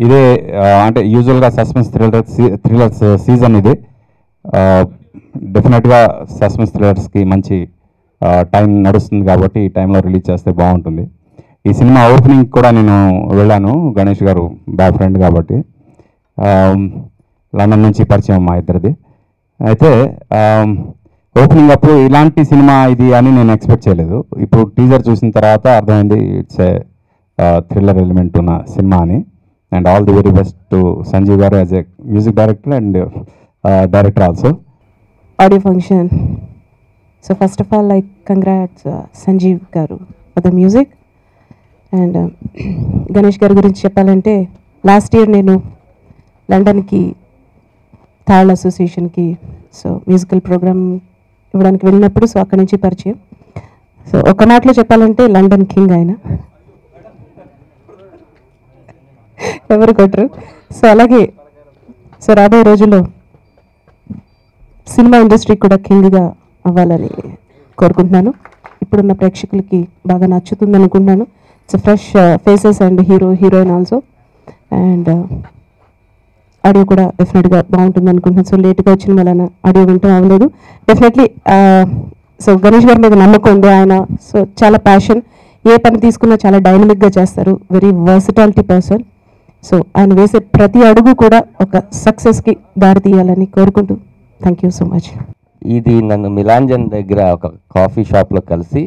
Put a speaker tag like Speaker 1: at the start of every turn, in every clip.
Speaker 1: ఇదే అంటే యూజువల్గా సస్పెన్స్ థ్రిల్లర్స్ సీజన్ ఇది. డెఫినెట్గా సస్పెన్స్ థ్రిల్లర్స్కి మంచి టైం నడుస్తుంది కాబట్టి ఈ టైంలో రిలీజ్ చేస్తే బాగుంటుంది. ఈ సినిమా ఓపెనింగ్ కూడా నేను వెళ్ళాను, గణేష్ గారు బాయ్ ఫ్రెండ్ కాబట్టి. లండన్ నుంచి పరిచయం మా ఇద్దరిది. అయితే ఓపెనింగ్ అప్పుడు ఇలాంటి సినిమా ఇది అని నేను ఎక్స్పెక్ట్ చేయలేదు. ఇప్పుడు టీజర్ చూసిన తర్వాత అర్థమైంది ఇట్స్ ఏ థ్రిల్లర్ ఎలిమెంట్ ఉన్న సినిమా అని. And all the very best to Sanjeev garu as a music director and director also.
Speaker 2: Audio function. So first of all, like congrats Sanjeev garu for the music. And Ganesh garu gurinchi cheppalante last year nenu London ki Thal Association ki so musical program ఇవ్వడానికి వెళ్ళినప్పుడు so అక్కడి నుంచి పరిచయం. So ఒక మాటలో చెప్పాలంటే London king ఆయన, ఎవరు కొట్టరు. సో అలాగే సో రాబోయే రోజుల్లో సినిమా ఇండస్ట్రీ కూడా కింగ్గా అవ్వాలని కోరుకుంటున్నాను. ఇప్పుడున్న ప్రేక్షకులకి బాగా నచ్చుతుంది అనుకుంటున్నాను. It's fresh faces and heroine also. And audio కూడా డెఫినెట్గా బాగుంటుంది అనుకుంటున్నాను. సో లేట్గా వచ్చిన వలన ఆడియో వింటూ అవ్వలేదు. డెఫినెట్లీ సో గణేష్ గారి మీద నమ్మకం ఉంది. ఆయన సో చాలా ప్యాషన్, ఏ పని తీసుకున్నా చాలా డైనమిక్గా చేస్తారు. Very versatility person. సో ఆయన వేసే ప్రతి అడుగు కూడా ఒక సక్సెస్కి దారి తీయాలని కోరుకుంటూ థ్యాంక్ యూ సో మచ్.
Speaker 3: ఇది నన్ను మిలాంజన్ దగ్గర ఒక కాఫీ షాప్లో కలిసి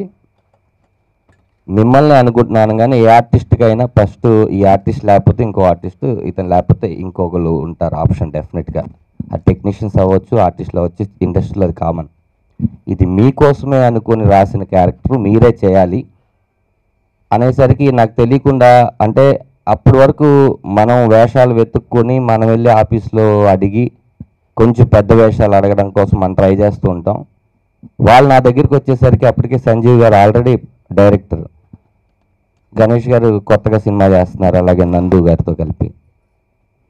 Speaker 3: మిమ్మల్ని అనుకుంటున్నాను, కానీ ఏ ఆర్టిస్ట్కి అయినా ఫస్ట్ ఈ ఆర్టిస్ట్ లేకపోతే ఇంకో ఆర్టిస్ట్, ఇతను లేకపోతే ఇంకొకరు ఉంటారు ఆప్షన్ డెఫినెట్గా. ఆ టెక్నీషియన్స్ అవ్వచ్చు, ఆర్టిస్టులు అవ్వచ్చు, ఇండస్ట్రీలో అది కామన్. ఇది మీకోసమే అనుకుని రాసిన క్యారెక్టర్ మీరే చేయాలి అనేసరికి నాకు తెలియకుండా, అంటే అప్పటి వరకు మనం వేషాలు వెతుక్కొని మనం వెళ్ళి ఆఫీస్లో అడిగి కొంచెం పెద్ద వేషాలు అడగడం కోసం మనం ట్రై చేస్తూ ఉంటాం. వాళ్ళు నా దగ్గరికి వచ్చేసరికి అప్పటికే సంజీవ్ గారు ఆల్రెడీ డైరెక్టర్, గణేష్ గారు కొత్తగా సినిమా చేస్తున్నారు, అలాగే నందు గారితో కలిపి.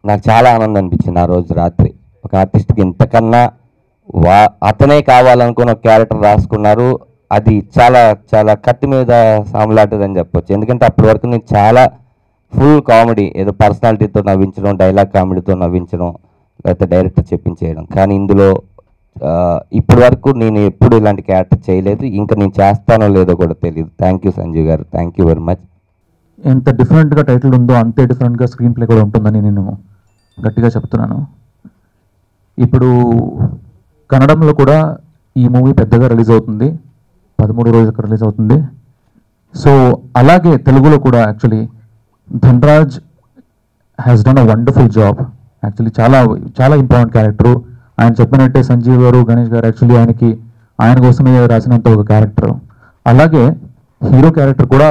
Speaker 3: నాకు చాలా ఆనందం అనిపించింది ఆ రోజు రాత్రి. ఒక ఆర్టిస్ట్కి ఇంతకన్నా అతనే కావాలనుకున్న ఒక క్యారెక్టర్ రాసుకున్నారు. అది చాలా చాలా కత్తి మీద సాములాంటిదని చెప్పొచ్చు. ఎందుకంటే అప్పటి వరకు నేను చాలా ఫుల్ కామెడీ, ఏదో పర్సనాలిటీతో నవ్వించడం, డైలాగ్ కామెడీతో నవ్వించడం, లేకపోతే డైరెక్టర్ చెప్పించేయడం. కానీ ఇందులో ఇప్పటి వరకు నేను ఎప్పుడు ఇలాంటి క్యారెక్టర్ చేయలేదు, ఇంకా నేను చేస్తానో లేదో కూడా తెలియదు. థ్యాంక్ యూ సంజీవ్ గారు, థ్యాంక్ యూ వెరీ మచ్.
Speaker 4: ఎంత డిఫరెంట్గా టైటిల్ ఉందో అంతే డిఫరెంట్గా స్క్రీన్ ప్లే కూడా ఉంటుందని నేను గట్టిగా చెప్తున్నాను. ఇప్పుడు కన్నడంలో కూడా ఈ మూవీ పెద్దగా రిలీజ్ అవుతుంది, 13 రోజులకు రిలీజ్ అవుతుంది. సో అలాగే తెలుగులో కూడా actually Dhanraj has done a wonderful job. Actually చాలా చాలా ఇంపార్టెంట్ క్యారెక్టరు. ఆయన చెప్పినట్టే సంజీవ్ గారు, గణేష్ గారు యాక్చువల్లీ ఆయన కోసమే రాసినంత ఒక క్యారెక్టర్. అలాగే హీరో క్యారెక్టర్ కూడా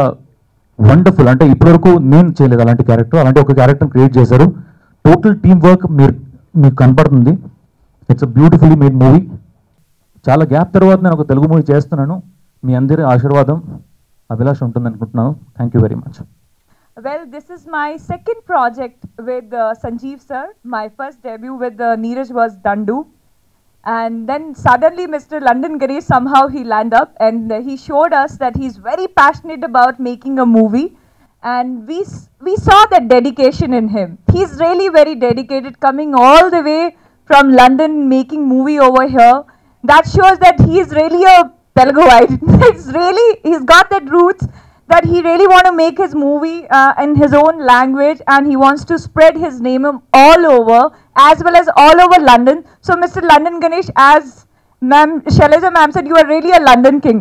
Speaker 4: వండర్ఫుల్. అంటే ఇప్పటివరకు నేను చేయలేదు అలాంటి క్యారెక్టర్. అలాంటి ఒక క్యారెక్టర్ క్రియేట్ చేశారు. టోటల్ టీమ్ వర్క్ మీకు కనపడుతుంది. It's a beautifully made movie. చాలా గ్యాప్ తర్వాత నేను ఒక తెలుగు మూవీ చేస్తున్నాను. మీ అందరి ఆశీర్వాదం, అభిలాష ఉంటుంది అనుకుంటున్నాను. Thank you very much.
Speaker 5: Well, this is my second project with Sanjeev sir. My first debut with Neeraj was Dandu. And then suddenly Mr. London Ganesh, somehow he landed up and he showed us that he's very passionate about making a movie. And we saw that dedication in him. He's really very dedicated, coming all the way from London, making movie over here. That shows that he is really a Teluguite. He's got that roots, that he really want to make his movie in his own language, and he wants to spread his name all over, as well as all over London. So Mr. London Ganesh, as Shailaja ma'am said, you are really a London king.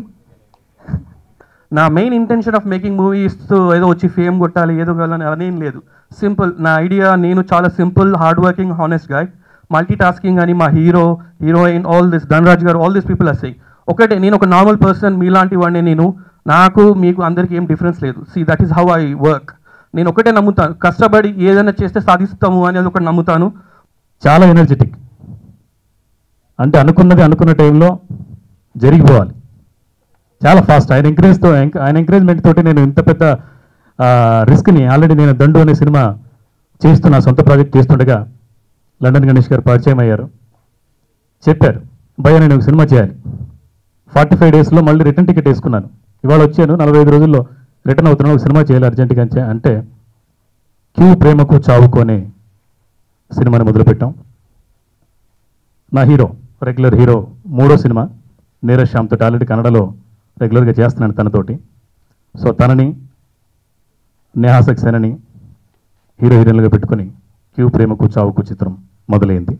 Speaker 6: నా main intention of making movies ఏదో వచ్చి fame కొట్టాలి, ఏదో కావాలని అనేం లేదు. Simple నా idea. నేను చాలా simple, hard working, honest guy. Multi tasking అని మా heroine, all this Dhanraj garu, all this people are saying. ఒకటే, నేను ఒక నార్మల్ పర్సన్, మీలాంటి వాడిని. నాకు మీకు అందరికీ ఏం డిఫరెన్స్ లేదు. See that is how I work. నేను ఒకటే నమ్ముతాను, కష్టపడి ఏదైనా చేస్తే సాధిస్తాము అనేది ఒకటి నమ్ముతాను.
Speaker 4: చాలా ఎనర్జెటిక్, అంటే అనుకున్నది అనుకున్న టైంలో జరిగిపోవాలి. చాలా ఫాస్ట్. ఆయన ఎంకరేజ్మెంట్ తోటి నేను ఇంత పెద్ద రిస్క్ని ఆల్రెడీ నేను దండు అనే సినిమా చేస్తున్నా, సొంత ప్రాజెక్ట్ చేస్తుండగా లండన్ గణేష్ గారు పరిచయం అయ్యారు. చెప్పారు, భయ్య నేను ఒక సినిమా చేయాలి. 45 డేస్లో మళ్ళీ రిటర్న్ టికెట్ వేసుకున్నాను. ఇవాళ వచ్చాను, 45 రోజుల్లో రిటర్న్ అవుతున్నాను, ఒక సినిమా చేయాలి అర్జెంటుగా అంటే
Speaker 7: క్యూ ప్రేమకు చావుకోనే సినిమాని మొదలుపెట్టాం. నా హీరో, రెగ్యులర్ హీరో, 3వ సినిమా నీరజ్ శ్యామ్తో ఆల్రెడీ కన్నడలో రెగ్యులర్గా చేస్తున్నాను తనతోటి. సో తనని, నేహా సక్సేనాని హీరో హీరోయిన్లుగా పెట్టుకొని క్యూ ప్రేమకు చావుకు చిత్రం మొదలైంది.